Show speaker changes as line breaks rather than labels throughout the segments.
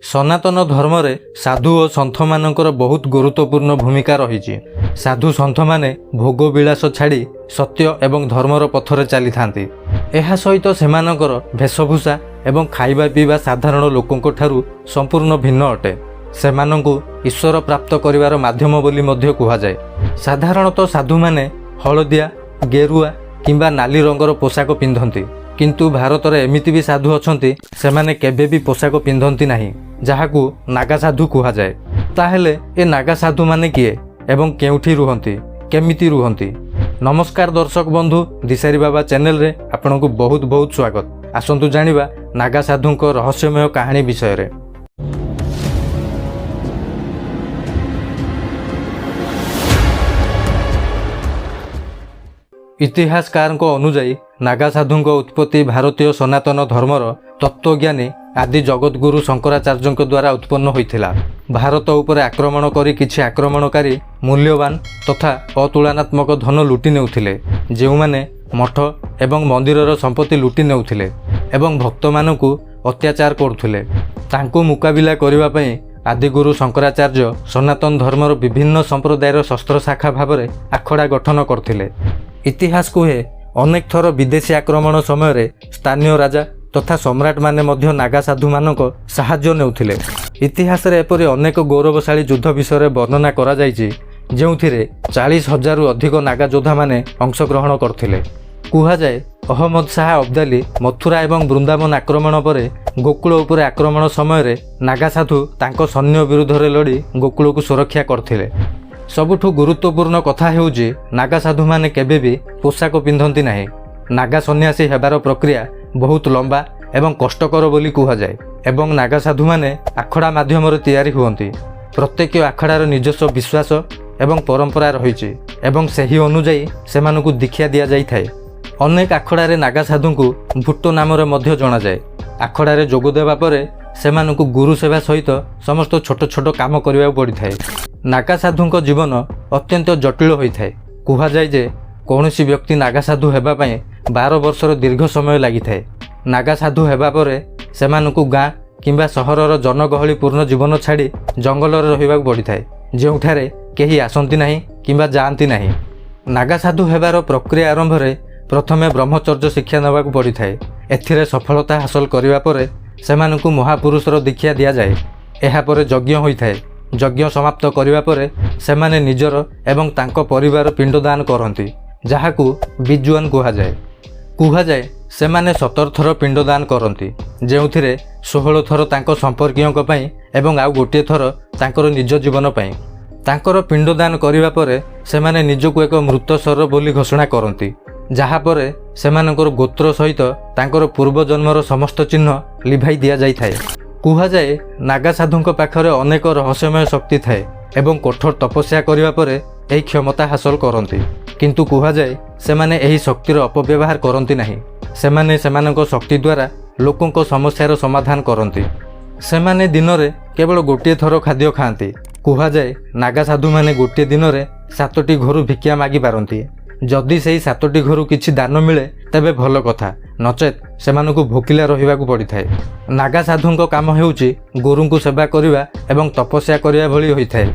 सनातन धर्म रे साधु और सन्थ मानकर बहुत गुरुत्वपूर्ण भूमिका रही। साधु सन्थ माने भोग विलास छाड़ी सत्य एवं धर्मर पथरे चली थांती। एहा सहित सेमानकर भेषभूषा एवं खाइबा पीवा साधारण लोकंक ठारू संपूर्ण भिन्न अटे। सेमानंकु ईश्वर प्राप्त करिवार माध्यम बोली मध्य कुहाजाए। साधारणतः साधु माने हलदिया गेरुआ किंबा नाली रंगर पोशाक पिंधंती, किंतु भारत रे एमिति भी साधु अछंती सेमाने केबे भी पोशाक पिंधंती नाही, जाहाकू नागा साधु कुहाजाए। ताहेले ए नागा साधु माने किए एवं केउठी रुहंती, केमिति रुहंती? नमस्कार दर्शक बंधु, दिशारी बाबा चैनल रे आपनकु बहुत बहुत स्वागत। आसंतु जानिबा नागा साधुंक रहस्यमय कहानी विषय रे। इतिहासकार अनुजाई नागा साधुंक उत्पत्ति भारतीय सनातन धर्मर तत्वज्ञानी आदि जगतगुरु शंकराचार्य द्वारा उत्पन्न होइथिला। भारत उपर आक्रमण करी किछि आक्रमणकारी मूल्यवान तथा अतुलनात्मक धन लुटि नेउथिले, जेउमाने मठ एवं मंदिरर संपत्ति लुटि नेउथिले एवं भक्त मानकु अत्याचार करुथिले। तांकु मुकाबिला करिबा पई आदिगुरु शंकराचार्य सनातन धर्मर विभिन्न संप्रदायर शस्त्र शाखा भावरे आखड़ा गठन करथिले। इतिहास कुहे अनेक थर विदेशी आक्रमण समय स्थानीय राजा तथा सम्राट माने मध्य नागा साधु मानक साहाय्य नेउथिले। इतिहास रे एपरि अनेक गौरवशाली युद्ध विषय वर्णना करा जायछि, जेउथिरे 40,000 अधिक नागा योद्धा माने अंशग्रहण करथिले। कुहा जाए अहमद शाह अब्दाली मथुरा एवं वृंदावन आक्रमण परे गोकुल उपरे आक्रमण समय नागा साधु तांको सैन्य विरुद्ध रे लड़ी गोकुल को सुरक्षा करथिले। सबुठु गुरुत्वपूर्ण कथा हेउछि नागा साधु माने केबे भी पोशाक पिंधंती नाही। नागा सन्यासी हेबार प्रक्रिया बहुत लंबा एवं कष्टकर बोली कुहा जाए एवं नागा साधु माने आखड़ा माध्यम रे तैयारी हुअंती। प्रत्येक आखड़ार निजस्व विश्वास एवं परंपरा रहिछि एवं सही अनुजाई सेमानकु दीक्षा दिया जाई थाए। अनेक आखड़ारे नागा साधुंकु भुट्टो नाम रे मध्य जणा जाए। आखड़ारे जोग देबा परे सेमानकु गुरु सेवा सहित समस्त छोट छोट काम करिबा पड़ी थाए। नागा साधुंक जीवन अत्यंत जटिल होई थाए। कुहा जाए जे कौनसी व्यक्ति नागा साधु हेबा पई 12 वर्षर दीर्घ समय लागि थाए। नागा साधु हेबा परे सेमानकु गाँ किंबा सहरर जनगहली पूर्ण जीवन छाड़ी जंगल रे रहिबाक पड़ी थाए, जेउठारे केही आसंती नाही किंबा जाआंती नाही। नागा साधु हेबार प्रक्रिया आरंभ रे प्रथमे ब्रह्मचर्य शिक्षा नेबाक पड़ी थाए। एथिरे सफलता हासिल करिबा परे सेमानकु महापुरुषर दीक्षा दिया जाए। एहा परे यज्ञ होई थाए। यज्ञ समाप्त करिबा परे सेमाने निजर एवं तांको परिवार पिंडदान करंती, जाहाकू बिजुआन कुहा जाए। कुहा जाए सेमाने 17 थर पिंडदान करंती, जेउथिरे 16 थर तांको संपर्कीयक पई एवं आउ गोटे थर तांकर निज जीवन पई। तांकर पिंडदान करिबा परे सेमाने निजको एक मृत शरीर बोली घोषणा करंती, जहा परे सेमानकर गोत्र सहित तांकर पूर्व जन्मर समस्त चिन्ह लिभाई दिया जाई थाए। कुहा जाए नागा साधुंक पाखरे अनेक रहस्यमय शक्ति थाए एवं कठोर तपस्या करिबा परे एही क्षमता हासिल करंती, किंतु कुहा जाए सेमाने एही शक्तिर अपव्यवहार करंती नाही। सेमाने सेमानक शक्ति द्वारा लोकंक समस्यार समाधान करंती। सेमाने दिन रे केवल गोटे थर खाद्य खाआंती। कुहा जाए नागा साधु माने गोटे दिन रे 7टी घरु भिक्षा मागी पारंती। जदि सेही 7टी घरु किछि दान मिले तेबे भल कथा, नचेत सेमानकु भोकिला रहिबाकु पड़ी थाए। नागा साधुंक काम हेउछि गुरुंकु सेवा करिबा एवं तपस्या करिबा भली होई थाए।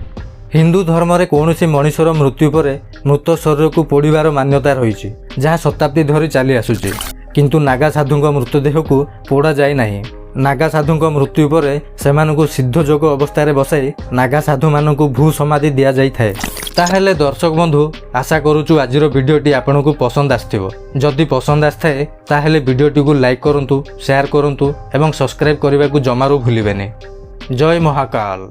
हिंदू धर्म रे कोनोसी मनुष्यर मृत्यु परे मृत शरीर को पोड़ीबार मान्यता रहिछि, जहा शताब्दी धरि चली आसुछि, किंतु नागा साधुंक मृतदेह को पोड़ा जाय नाही। नागा साधुंक मृत्यु परे सेमानकु सिद्ध जोग अवस्था रे बसाई नागा साधु मानकु भू समाधि दिया जाय थाए। ताहेले दर्शक बंधु, आशा करूछु आजिर वीडियोटी आपनकु पसंद आस्थिबो। जदि पसंद आस्थे ताहेले वीडियोटी को लाइक करंतु, शेयर करंतु एवं सब्सक्राइब करबाकु जमारू भूलिबेनी। जय महाकाल।